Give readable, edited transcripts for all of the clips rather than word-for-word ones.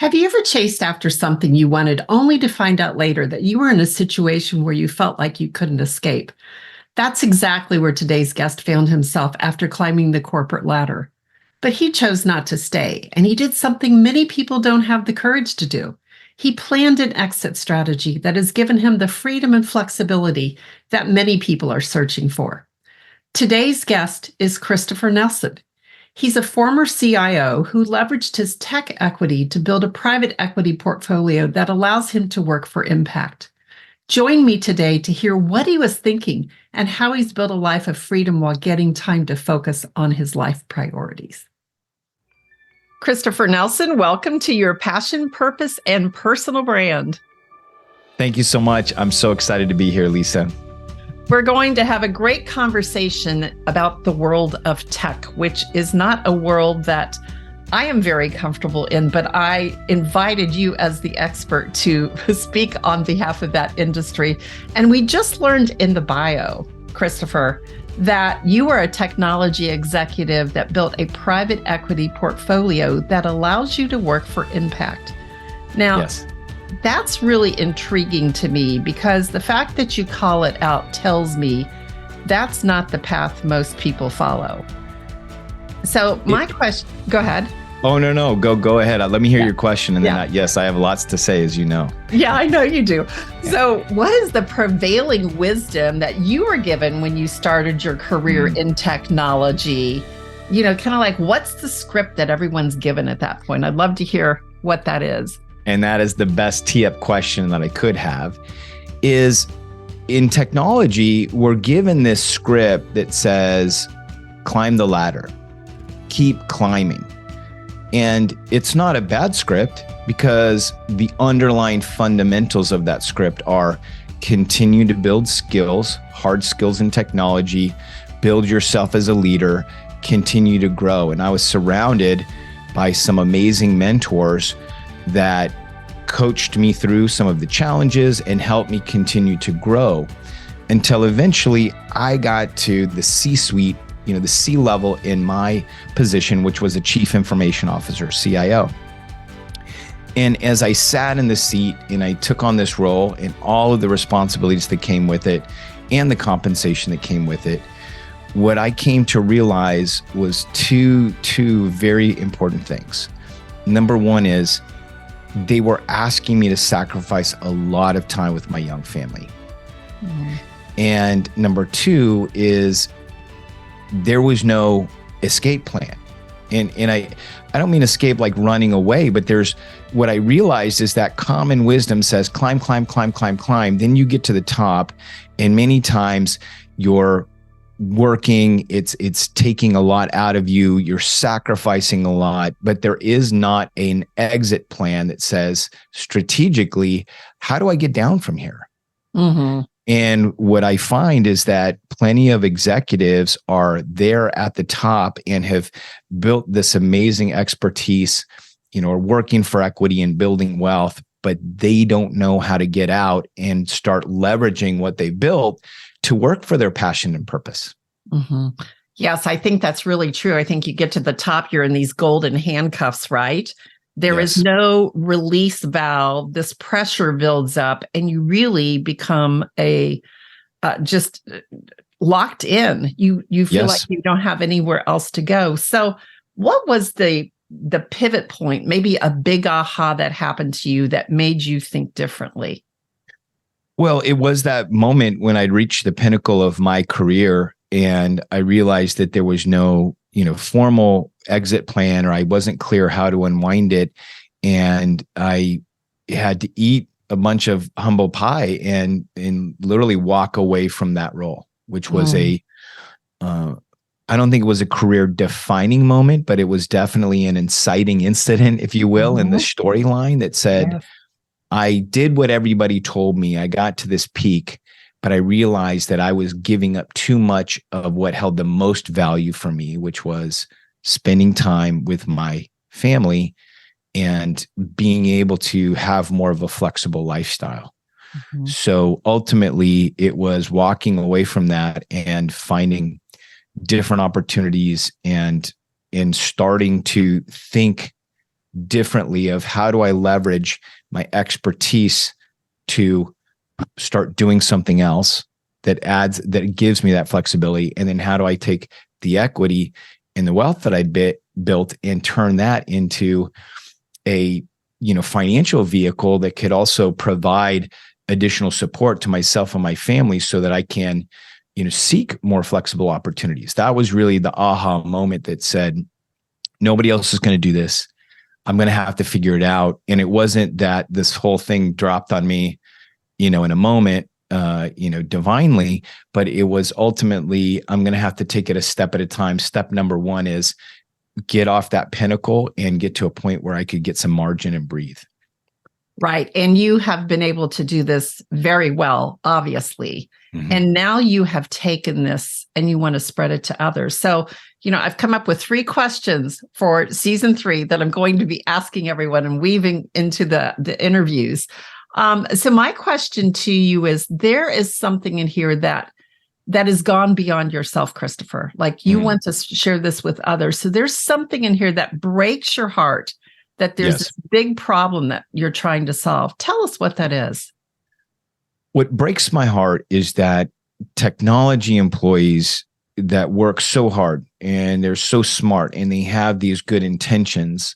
Have you ever chased after something you wanted only to find out later that you were in a situation where you felt like you couldn't escape? That's exactly where today's guest found himself after climbing the corporate ladder. But he chose not to stay, and he did something many people don't have the courage to do. He planned an exit strategy that has given him the freedom and flexibility that many people are searching for. Today's guest is Christopher Nelson. He's a former CIO who leveraged his tech equity to build a private equity portfolio that allows him to work for impact. Join me today to hear what he was thinking and how he's built a life of freedom while getting time to focus on his life priorities. Christopher Nelson, welcome to your passion, purpose, and personal brand. Thank you so much. I'm so excited to be here, Lisa. We're going to have a great conversation about the world of tech, which is not a world that I am very comfortable in, but I invited you as the expert to speak on behalf of that industry. And we just learned in the bio, Christopher, that you are a technology executive that built a private equity portfolio that allows you to work for impact. Now, yes. That's really intriguing to me because the fact that you call it out tells me that's not the path most people follow. So my question, go ahead. Oh, no. Go ahead. Let me hear your question. And then, yes, I have lots to say, as you know. Yeah, I know you do. Yeah. So what is the prevailing wisdom that you were given when you started your career in technology? You know, kind of like, what's the script that everyone's given at that point? I'd love to hear what that is. And that is the best tee-up question that I could have, is in technology, we're given this script that says, climb the ladder, keep climbing. And it's not a bad script because the underlying fundamentals of that script are continue to build skills, hard skills in technology, build yourself as a leader, continue to grow. And I was surrounded by some amazing mentors that coached me through some of the challenges and helped me continue to grow until eventually I got to the C-suite, the C level in my position, which was a chief information officer, CIO. And as I sat in the seat and I took on this role and all of the responsibilities that came with it and the compensation that came with it, what I came to realize was two very important things. Number one is they were asking me to sacrifice a lot of time with my young family. Mm-hmm. And number two is there was no escape plan. And I don't mean escape like running away, but what I realized is that common wisdom says climb. Then you get to the top, and many times you're working, it's taking a lot out of you, you're sacrificing a lot, but there is not an exit plan that says strategically, how do I get down from here? Mm-hmm. And what I find is that plenty of executives are there at the top and have built this amazing expertise, are working for equity and building wealth, but they don't know how to get out and start leveraging what they built to work for their passion and purpose. Mm-hmm. Yes, I think that's really true. I think you get to the top, you're in these golden handcuffs, right? There is no release valve. This pressure builds up and you really become just locked in. You feel like you don't have anywhere else to go. So what was the pivot point, maybe a big aha that happened to you that made you think differently? Well, it was that moment when I'd reached the pinnacle of my career and I realized that there was no, formal exit plan, or I wasn't clear how to unwind it. And I had to eat a bunch of humble pie and literally walk away from that role, which was I don't think it was a career defining moment, but it was definitely an inciting incident, if you will, in the storyline that said, I did what everybody told me. I got to this peak, but I realized that I was giving up too much of what held the most value for me, which was spending time with my family and being able to have more of a flexible lifestyle. Mm-hmm. So ultimately, it was walking away from that and finding different opportunities and starting to think differently of how do I leverage my expertise to start doing something else that gives me that flexibility. And then how do I take the equity and the wealth that I built and turn that into a, financial vehicle that could also provide additional support to myself and my family so that I can, seek more flexible opportunities. That was really the aha moment that said, nobody else is going to do this. I'm going to have to figure it out. And it wasn't that this whole thing dropped on me, in a moment, divinely, but it was ultimately, I'm going to have to take it a step at a time. Step number one is get off that pinnacle and get to a point where I could get some margin and breathe. Right. And you have been able to do this very well, obviously. Mm-hmm. And now you have taken this and you want to spread it to others. So, I've come up with 3 questions for season 3 that I'm going to be asking everyone and weaving into the interviews. So my question to you is, there is something in here that has gone beyond yourself, Christopher. Like you want to share this with others. So there's something in here that breaks your heart, that there's this big problem that you're trying to solve. Tell us what that is. What breaks my heart is that technology employees that work so hard and they're so smart and they have these good intentions,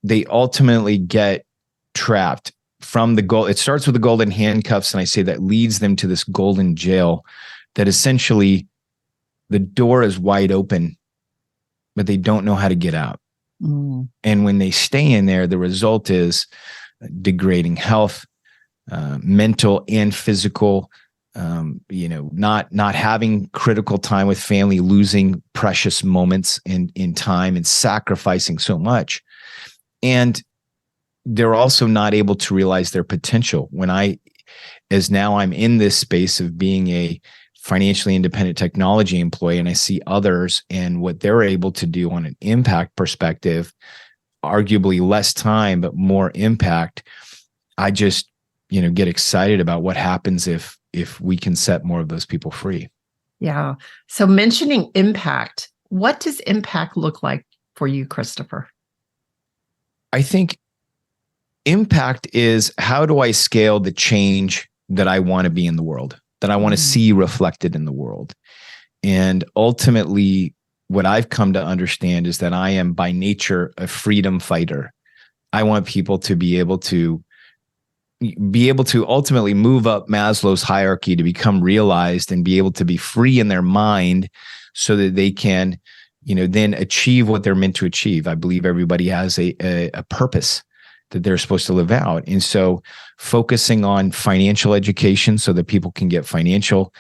they ultimately get trapped from the goal. It starts with the golden handcuffs. And I say that leads them to this golden jail that essentially the door is wide open, but they don't know how to get out. And when they stay in there, the result is degrading health, mental and physical, not having critical time with family, losing precious moments in time and sacrificing so much. And they're also not able to realize their potential. As now I'm in this space of being a financially independent technology employee, and I see others and what they're able to do on an impact perspective, arguably less time, but more impact. I just, get excited about what happens if we can set more of those people free. Yeah. So mentioning impact, what does impact look like for you, Christopher? I think impact is, how do I scale the change that I want to be in the world, that I want to see reflected in the world? And ultimately, what I've come to understand is that I am by nature a freedom fighter. I want people to be able to ultimately move up Maslow's hierarchy to become realized and be able to be free in their mind so that they can, then achieve what they're meant to achieve. I believe everybody has a purpose that they're supposed to live out. And so focusing on financial education so that people can get financial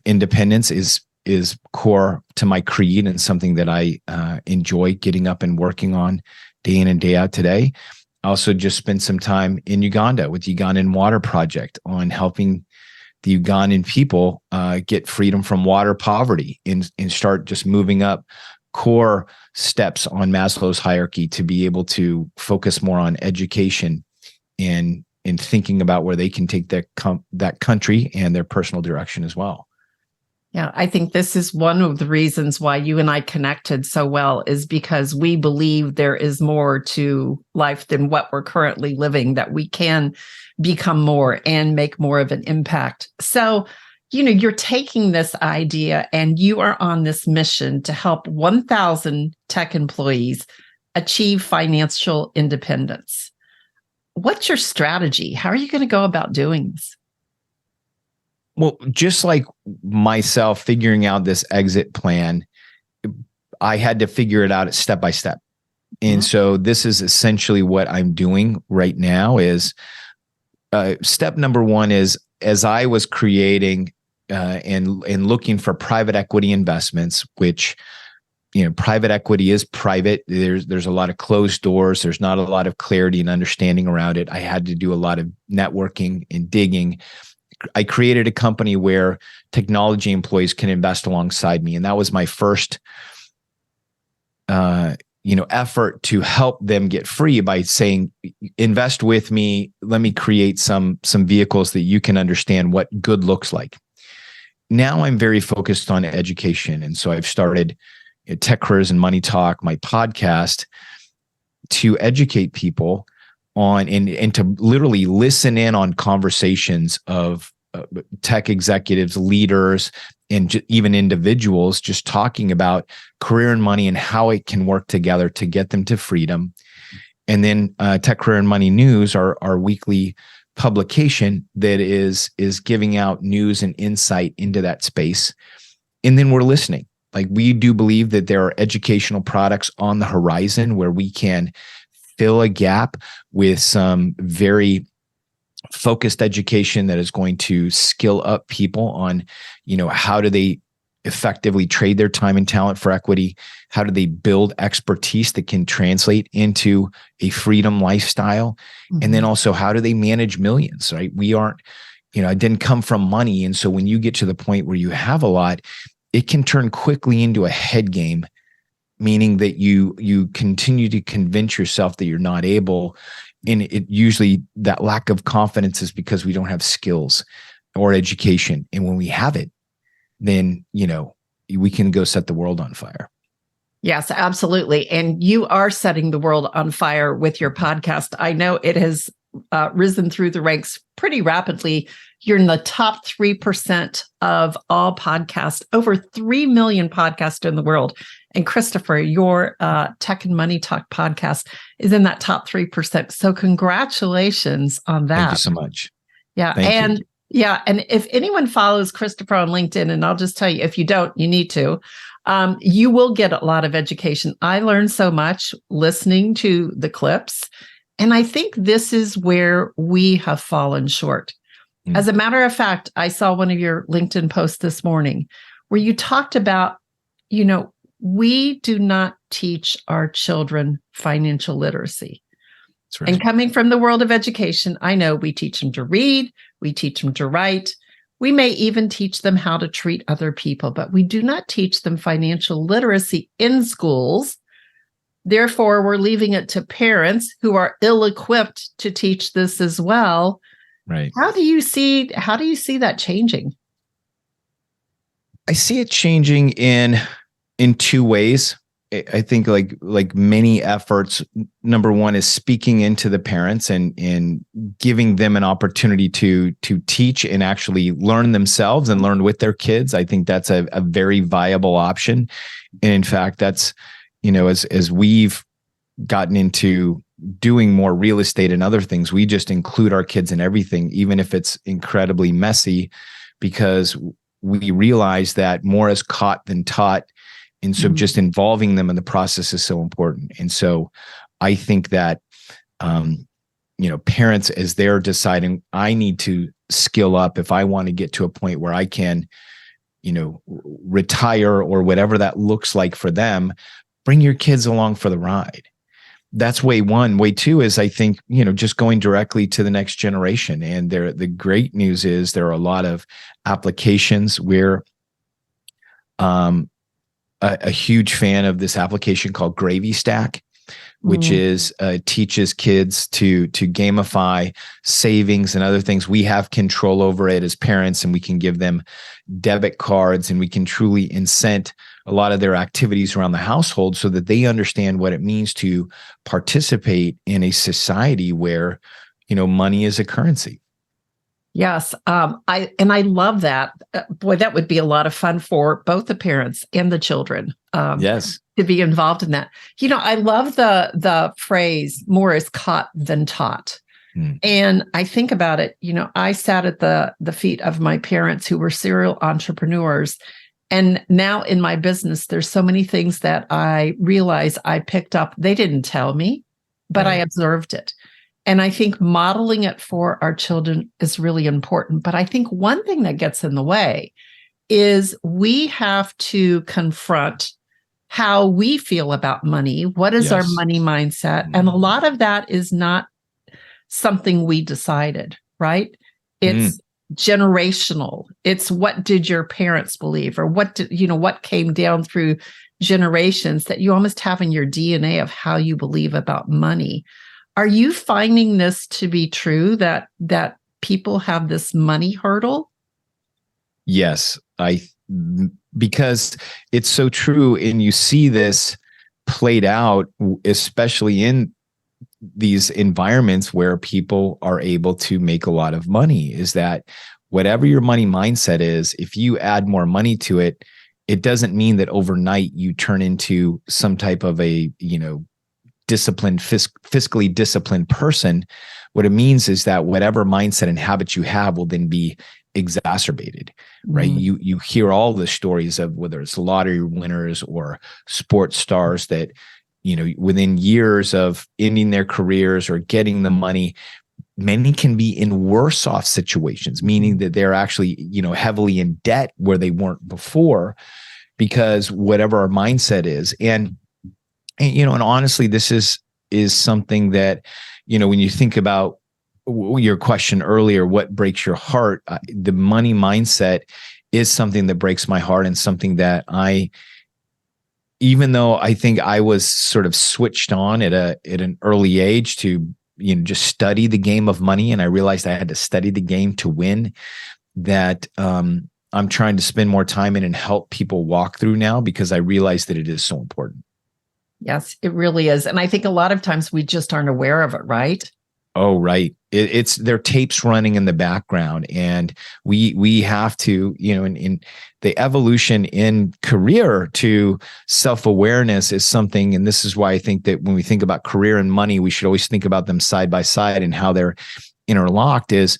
independence is core to my creed and something that I enjoy getting up and working on day in and day out today. I also just spent some time in Uganda with Ugandan Water Project on helping the Ugandan people get freedom from water poverty and start just moving up core steps on Maslow's hierarchy to be able to focus more on education and thinking about where they can take that country and their personal direction as well. Yeah, I think this is one of the reasons why you and I connected so well, is because we believe there is more to life than what we're currently living, that we can become more and make more of an impact. So, you're taking this idea and you are on this mission to help 1,000 tech employees achieve financial independence. What's your strategy? How are you going to go about doing this? Well, just like myself figuring out this exit plan, I had to figure it out step by step. And so this is essentially what I'm doing right now is step number one is, as I was creating and looking for private equity investments, which, private equity is private. There's a lot of closed doors. There's not a lot of clarity and understanding around it. I had to do a lot of networking and digging. I created a company where technology employees can invest alongside me. And that was my first, effort to help them get free by saying, invest with me. Let me create some vehicles that you can understand what good looks like. Now I'm very focused on education. And so I've started Tech Careers and Money Talk, my podcast, to educate people on and to literally listen in on conversations of tech executives, leaders, and even individuals just talking about career and money and how it can work together to get them to freedom. And then Tech, Career, and Money News, our weekly publication that is giving out news and insight into that space. And then we're listening. Like, we do believe that there are educational products on the horizon where we can fill a gap with some very focused education that is going to skill up people on, how do they effectively trade their time and talent for equity? How do they build expertise that can translate into a freedom lifestyle? Mm-hmm. And then also, how do they manage millions, right? We aren't, I didn't come from money. And so when you get to the point where you have a lot, it can turn quickly into a head game, meaning that you continue to convince yourself that you're not able. And it usually, that lack of confidence is because we don't have skills or education. And when we have it, then, we can go set the world on fire. Yes, absolutely. And you are setting the world on fire with your podcast. I know it has risen through the ranks pretty rapidly. You're in the top 3% of all podcasts, over 3 million podcasts in the world. And Christopher, your Tech and Money Talk podcast is in that top 3%. So congratulations on that. Thank you so much. Yeah. Thank you. Yeah. And if anyone follows Christopher on LinkedIn, and I'll just tell you, if you don't, you need to, you will get a lot of education. I learned so much listening to the clips. And I think this is where we have fallen short. Mm. As a matter of fact, I saw one of your LinkedIn posts this morning where you talked about, we do not teach our children financial literacy. That's right. And coming from the world of education, I know we teach them to read, we teach them to write. We may even teach them how to treat other people, but we do not teach them financial literacy in schools. Therefore, we're leaving it to parents who are ill-equipped to teach this as well. Right. How do you see that changing? I see it changing in two ways. I think like many efforts, number one is speaking into the parents and giving them an opportunity to teach and actually learn themselves and learn with their kids. I think that's a very viable option. And in fact, that's, as we've gotten into doing more real estate and other things, we just include our kids in everything, even if it's incredibly messy, because we realize that more is caught than taught. And so just involving them in the process is so important. And so I think that, parents, as they're deciding, I need to skill up if I want to get to a point where I can, retire or whatever that looks like for them, bring your kids along for the ride. That's way one. Way two is, I think, just going directly to the next generation. And the great news is there are a lot of applications where, a huge fan of this application called Gravy Stack, which is teaches kids to gamify savings and other things. We have control over it as parents, and we can give them debit cards, and we can truly incent a lot of their activities around the household so that they understand what it means to participate in a society where, money is a currency. Yes. I love that. Boy, that would be a lot of fun for both the parents and the children. Yes. To be involved in that. I love the phrase, more is caught than taught. And I think about it, I sat at the feet of my parents who were serial entrepreneurs. And now in my business, there's so many things that I realize I picked up. They didn't tell me, but I observed it. And I think modeling it for our children is really important. But I think one thing that gets in the way is we have to confront how we feel about money. What is our money mindset? And a lot of that is not something we decided, right? It's generational. It's what did your parents believe, or what came down through generations that you almost have in your DNA of how you believe about money. Are you finding this to be true, that people have this money hurdle? Yes, because it's so true. And you see this played out, especially in these environments where people are able to make a lot of money, is that whatever your money mindset is, if you add more money to it, it doesn't mean that overnight you turn into some type of a, disciplined, fiscally disciplined person. What it means is that whatever mindset and habits you have will then be exacerbated, right? You hear all the stories of whether it's lottery winners or sports stars that, within years of ending their careers or getting the money, many can be in worse off situations, meaning that they're actually, heavily in debt where they weren't before, because whatever our mindset is. And honestly, this is something that, when you think about your question earlier, what breaks your heart, the money mindset is something that breaks my heart, and something that even though I think I was sort of switched on at an early age to, just study the game of money, and I realized I had to study the game to win, that I'm trying to spend more time in and help people walk through now, because I realize that it is so important. Yes, it really is. And I think a lot of times we just aren't aware of it, right? Oh, right. It's there are tapes running in the background, and we have to, in the evolution in career to self-awareness is something. And this is why I think that when we think about career and money, we should always think about them side by side and how they're interlocked. Is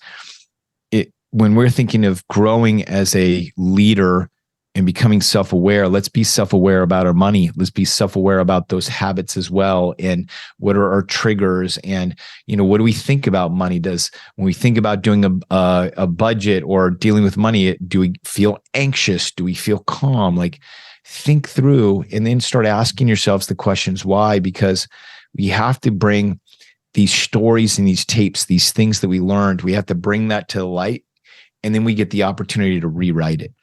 it when we're thinking of growing as a leader and becoming self-aware, let's be self-aware about our money. Let's be self-aware about those habits as well. And what are our triggers? And, what do we think about money? When we think about doing a budget or dealing with money, do we feel anxious? Do we feel calm? Like, think through and then start asking yourselves the questions, why? Because we have to bring these stories and these tapes, these things that we learned, we have to bring that to the light, and then we get the opportunity to rewrite it.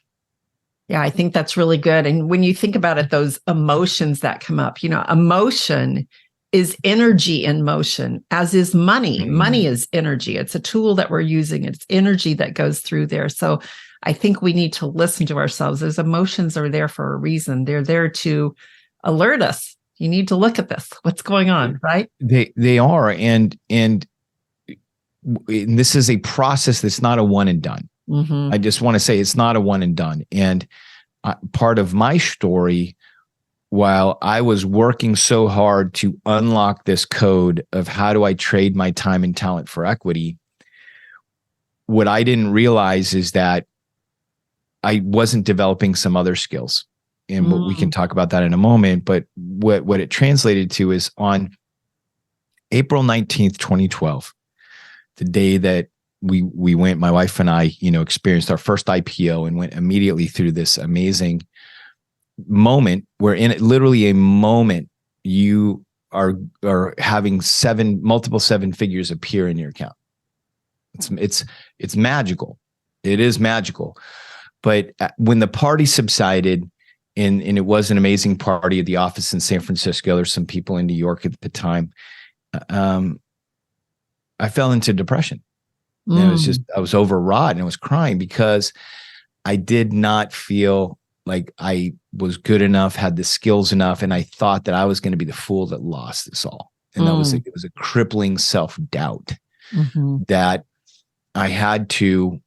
Yeah, I think that's really good. And when you think about it, those emotions that come up, emotion is energy in motion, as is money. Money is energy. It's a tool that we're using. It's energy that goes through there. So I think we need to listen to ourselves. Those emotions are there for a reason. They're there to alert us. You need to look at this. What's going on, right? They are. And this is a process that's not a one and done. I just want to say it's not a one and done. And part of my story, while I was working so hard to unlock this code of how do I trade my time and talent for equity, what I didn't realize is that I wasn't developing some other skills. And we can talk about that in a moment. But what it translated to is on April 19th, 2012, the day that we went, my wife and I, experienced our first IPO and went immediately through this amazing moment where in literally a moment, you are having multiple seven figures appear in your account. It's magical. It is magical. But when the party subsided, and it was an amazing party at the office in San Francisco, there's some people in New York at the time, I fell into depression. And it was I was overwrought and I was crying because I did not feel like I was good enough, had the skills enough. And I thought that I was going to be the fool that lost this all. And it was a crippling self-doubt that I had to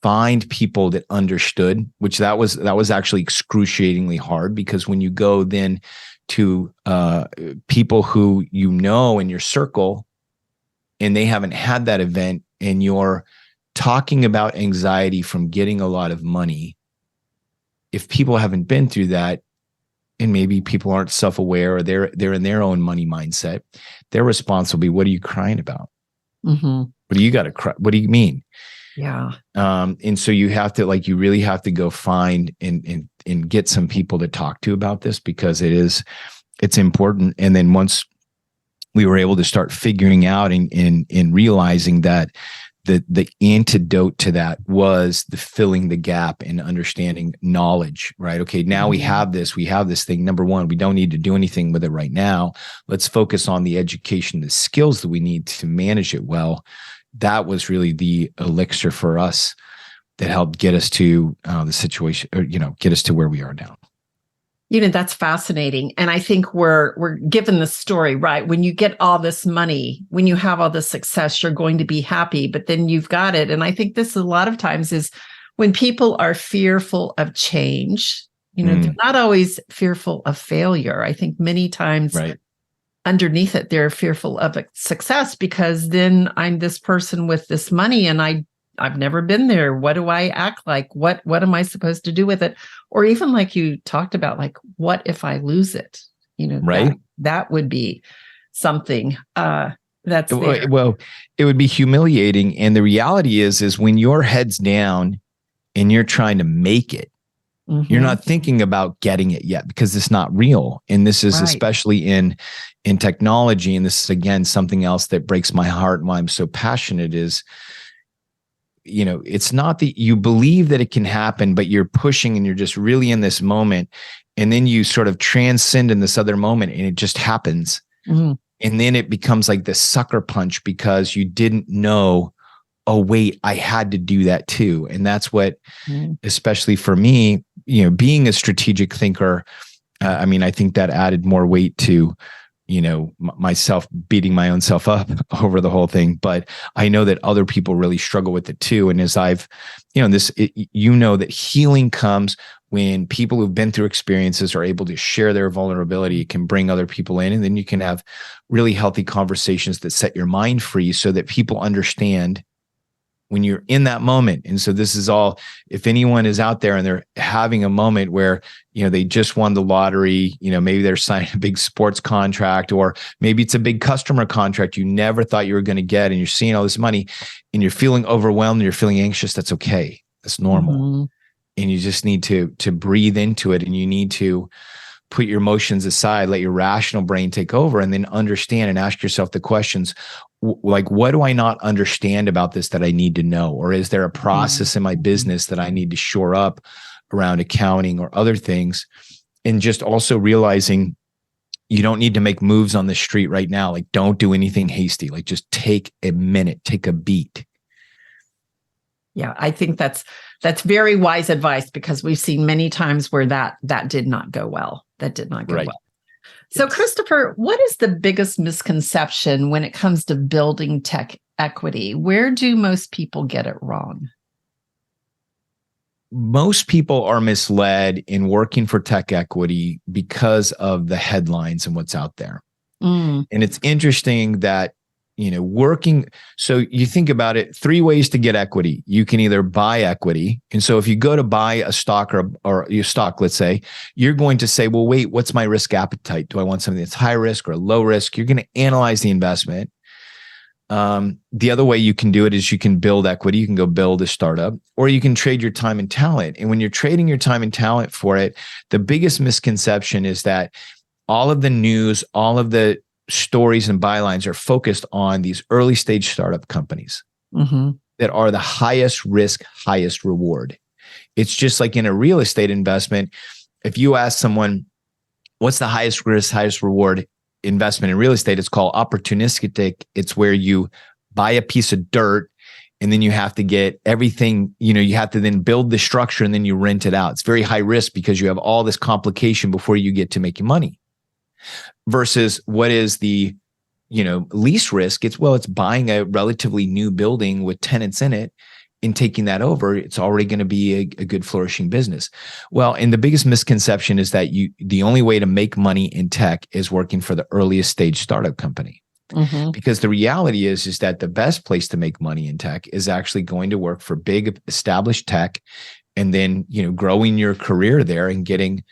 find people that understood, which that was actually excruciatingly hard, because when you go then to people who in your circle, and they haven't had that event, and you're talking about anxiety from getting a lot of money, if people haven't been through that, and maybe people aren't self-aware, or they're in their own money mindset, their response will be, what are you crying about? What do you got to cry? What do you mean? Yeah. And so you have to, you really have to go find and get some people to talk to about this, because it's important. And then once we were able to start figuring out and realizing that the antidote to that was the filling the gap and understanding knowledge, right? Okay, now we have this thing. Number one, we don't need to do anything with it right now. Let's focus on the education, the skills that we need to manage it well. That was really the elixir for us that helped get us to the situation, or, get us to where we are now. That's fascinating. And I think we're given the story, right? When you get all this money, when you have all this success, you're going to be happy, but then you've got it. And I think this a lot of times is when people are fearful of change, they're not always fearful of failure. I think many times Right. underneath it, they're fearful of success, because then I'm this person with this money and I've never been there. What do I act like? What am I supposed to do with it? Or even like you talked about, like, what if I lose it? Right. That would be something that's there. Well, it would be humiliating. And the reality is when your head's down and you're trying to make it, you're not thinking about getting it yet because it's not real. And this is especially in technology. And this is, again, something else that breaks my heart and why I'm so passionate is, it's not that you believe that it can happen, but you're pushing and you're just really in this moment. And then you sort of transcend in this other moment and it just happens. And then it becomes like this sucker punch because you didn't know, oh, wait, I had to do that too. And that's what, especially for me, being a strategic thinker, I think that added more weight to, myself beating my own self up over the whole thing. But I know that other people really struggle with it too. And as I've, that healing comes when people who've been through experiences are able to share their vulnerability. It can bring other people in, and then you can have really healthy conversations that set your mind free so that people understand when you're in that moment. And so this is all, if anyone is out there and they're having a moment where, they just won the lottery, maybe they're signing a big sports contract, or maybe it's a big customer contract you never thought you were going to get, and you're seeing all this money and you're feeling overwhelmed and you're feeling anxious. That's okay. That's normal. And you just need to breathe into it, and you need to put your emotions aside, let your rational brain take over, and then understand and ask yourself the questions like, what do I not understand about this that I need to know? Or is there a process in my business that I need to shore up around accounting or other things? And just also realizing you don't need to make moves on the street right now. Like, don't do anything hasty. Like, just take a minute, take a beat. Yeah, I think that's very wise advice, because we've seen many times where that did not go well. That did not go well. So, Christopher, what is the biggest misconception when it comes to building tech equity? Where do most people get it wrong? Most people are misled in working for tech equity because of the headlines and what's out there. And it's interesting that, so you think about it, 3 ways to get equity. You can either buy equity. And so if you go to buy a stock or your stock, let's say, you're going to say, well, wait, what's my risk appetite? Do I want something that's high risk or low risk? You're going to analyze the investment. The other way you can do it is you can build equity. You can go build a startup, or you can trade your time and talent. And when you're trading your time and talent for it, the biggest misconception is that all of the news, all of the stories and bylines are focused on these early stage startup companies that are the highest risk, highest reward. It's just like in a real estate investment. If you ask someone, what's the highest risk, highest reward investment in real estate? It's called opportunistic. It's where you buy a piece of dirt and then you have to get everything, you have to then build the structure and then you rent it out. It's very high risk because you have all this complication before you get to making money. Versus what is the, least risk? It's buying a relatively new building with tenants in it and taking that over. It's already going to be a good flourishing business. Well, and the biggest misconception is that the only way to make money in tech is working for the earliest stage startup company. Because the reality is that the best place to make money in tech is actually going to work for big established tech, and then, growing your career there and getting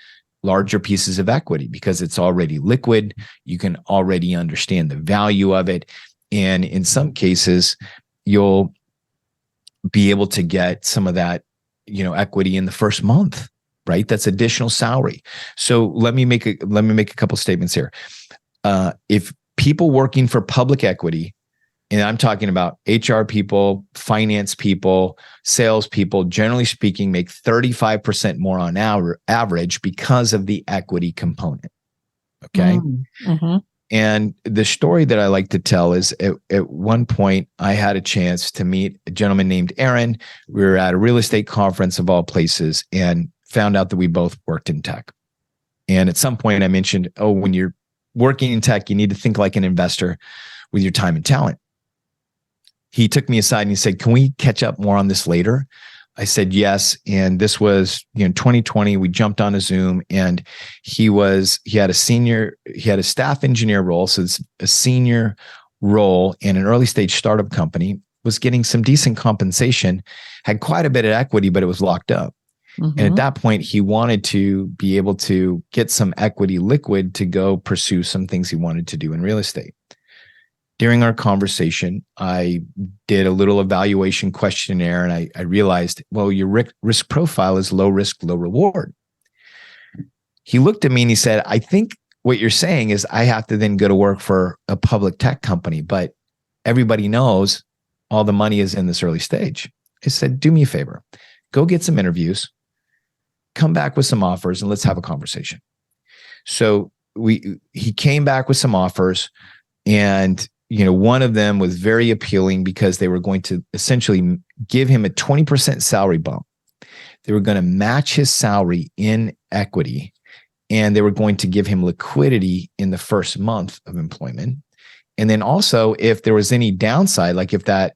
larger pieces of equity because it's already liquid. You can already understand the value of it. And in some cases, you'll be able to get some of that, equity in the first month, right? That's additional salary. So let me make a couple statements here. If people working for public equity, and I'm talking about HR people, finance people, sales people, generally speaking, make 35% more on average because of the equity component. Okay. And the story that I like to tell is at one point, I had a chance to meet a gentleman named Aaron. We were at a real estate conference of all places and found out that we both worked in tech. And at some point I mentioned, oh, when you're working in tech, you need to think like an investor with your time and talent. He took me aside and he said, can we catch up more on this later? I said, yes. And this was, 2020, we jumped on a Zoom, and he had a staff engineer role. So it's a senior role in an early stage startup company, was getting some decent compensation, had quite a bit of equity, but it was locked up. And at that point, he wanted to be able to get some equity liquid to go pursue some things he wanted to do in real estate. During our conversation, I did a little evaluation questionnaire, and I realized, well, your risk profile is low risk, low reward. He looked at me and he said, I think what you're saying is I have to then go to work for a public tech company, but everybody knows all the money is in this early stage. I said, do me a favor, go get some interviews, come back with some offers, and let's have a conversation. So he came back with some offers, and one of them was very appealing because they were going to essentially give him a 20% salary bump. They were going to match his salary in equity, and they were going to give him liquidity in the first month of employment. And then also, if there was any downside, like if that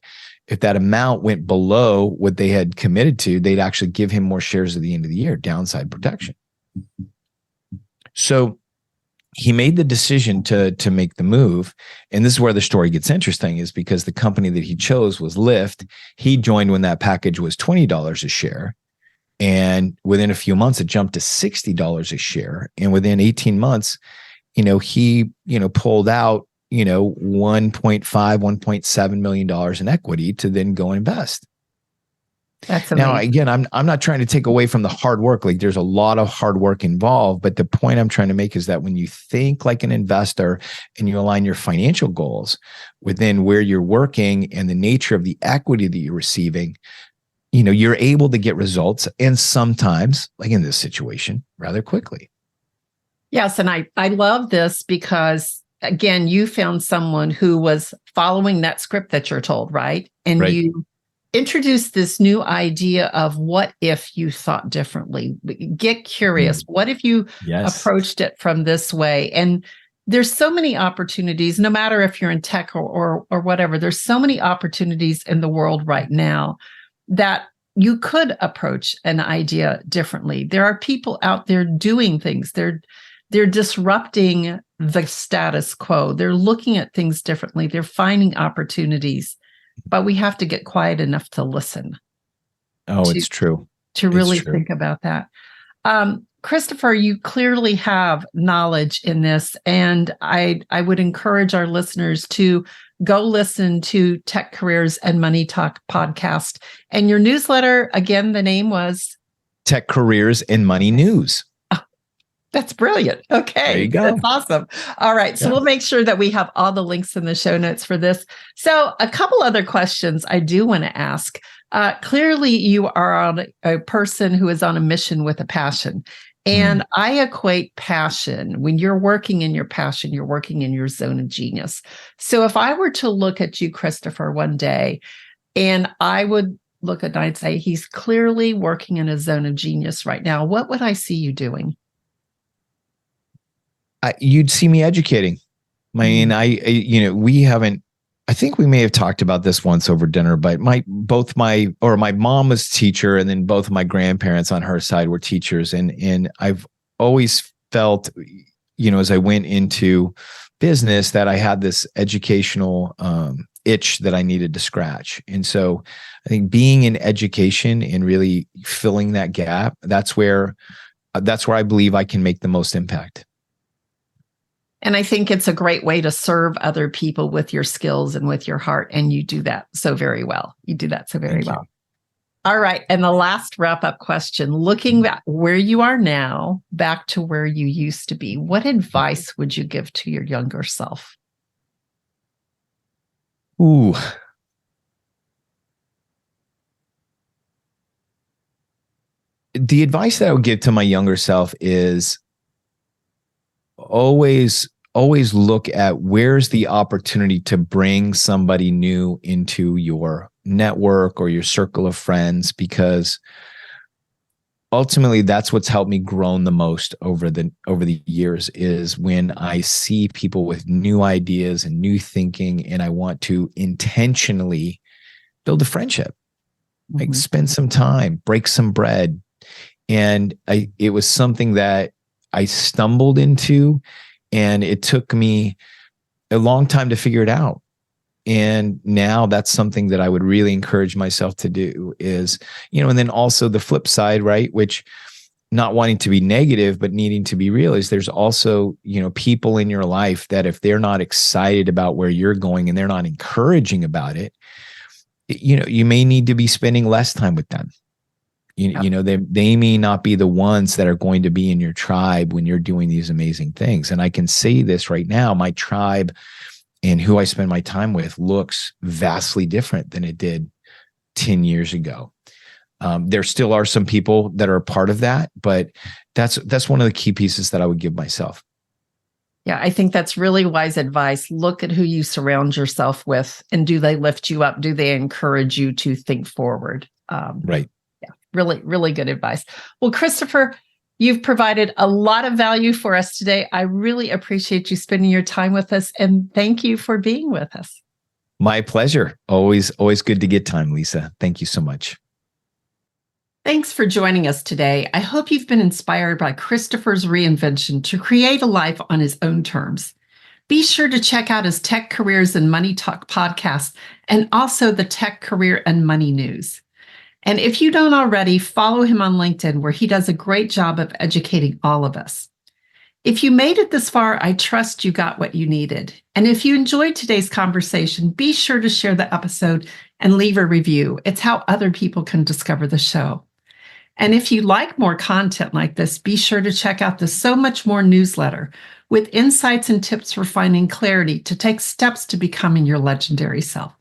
amount went below what they had committed to, they'd actually give him more shares at the end of the year, downside protection. So he made the decision to make the move. And this is where the story gets interesting, is because the company that he chose was Lyft. He joined when that package was $20 a share. And within a few months, it jumped to $60 a share. And within 18 months, he, pulled out, $1.5, $1.7 million in equity to then go invest. That's amazing. Now, again, I'm not trying to take away from the hard work. Like, there's a lot of hard work involved, but the point I'm trying to make is that when you think like an investor and you align your financial goals within where you're working and the nature of the equity that you're receiving, you're able to get results, and sometimes, like in this situation, rather quickly. Yes, and I love this because, again, you found someone who was following that script that you're told, right? And Right. You introduce this new idea of what if you thought differently. Get curious. What if you approached it from this way? And there's so many opportunities, no matter if you're in tech or whatever, there's so many opportunities in the world right now that you could approach an idea differently. There are people out there doing things. They're disrupting the status quo. They're looking at things differently. They're finding opportunities. But we have to get quiet enough to listen. It's true. To really think about that. Christopher, you clearly have knowledge in this, and I would encourage our listeners to go listen to Tech Careers and Money Talk podcast. And your newsletter, again, the name was? Tech Careers and Money News. That's brilliant. Okay. There you go. That's awesome. All right. So we'll make sure that we have all the links in the show notes for this. So a couple other questions I do want to ask. Clearly, you are a person who is on a mission with a passion. And I equate passion. When you're working in your passion, you're working in your zone of genius. So if I were to look at you, Christopher, one day, and I would look at and say, he's clearly working in a zone of genius right now, what would I see you doing? You'd see me educating. We haven't, I think we may have talked about this once over dinner, but my mom was a teacher, and then both of my grandparents on her side were teachers. And I've always felt, as I went into business, that I had this educational itch that I needed to scratch. And so I think being in education and really filling that gap, that's where I believe I can make the most impact. And I think it's a great way to serve other people with your skills and with your heart. And you do that so very well. Thank you. All right. And the last wrap-up question, looking at where you are now, back to where you used to be, what advice would you give to your younger self? Ooh. The advice that I would give to my younger self is always look at where's the opportunity to bring somebody new into your network or your circle of friends, because ultimately that's what's helped me grown the most over the years, is when I see people with new ideas and new thinking, and I want to intentionally build a friendship, like spend some time, break some bread. And it was something that I stumbled into, and it took me a long time to figure it out. And now that's something that I would really encourage myself to do is, and then also the flip side, right? Which, not wanting to be negative, but needing to be real, is there's also, people in your life that if they're not excited about where you're going and they're not encouraging about it, you may need to be spending less time with them. They may not be the ones that are going to be in your tribe when you're doing these amazing things. And I can say this right now, my tribe and who I spend my time with looks vastly different than it did 10 years ago. There still are some people that are a part of that, but that's one of the key pieces that I would give myself. Yeah, I think that's really wise advice. Look at who you surround yourself with, and do they lift you up? Do they encourage you to think forward? Right. Yeah, really, really good advice. Well, Christopher, you've provided a lot of value for us today. I really appreciate you spending your time with us, and thank you for being with us. My pleasure. Always good to get time, Lisa. Thank you so much. Thanks for joining us today. I hope you've been inspired by Christopher's reinvention to create a life on his own terms. Be sure to check out his Tech Careers and Money Talk podcast, and also the Tech Career and Money News. And if you don't already, follow him on LinkedIn, where he does a great job of educating all of us. If you made it this far, I trust you got what you needed. And if you enjoyed today's conversation, be sure to share the episode and leave a review. It's how other people can discover the show. And if you like more content like this, be sure to check out the So Much More newsletter with insights and tips for finding clarity to take steps to becoming your legendary self.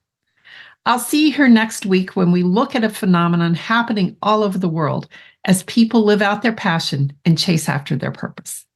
I'll see you here next week when we look at a phenomenon happening all over the world as people live out their passion and chase after their purpose.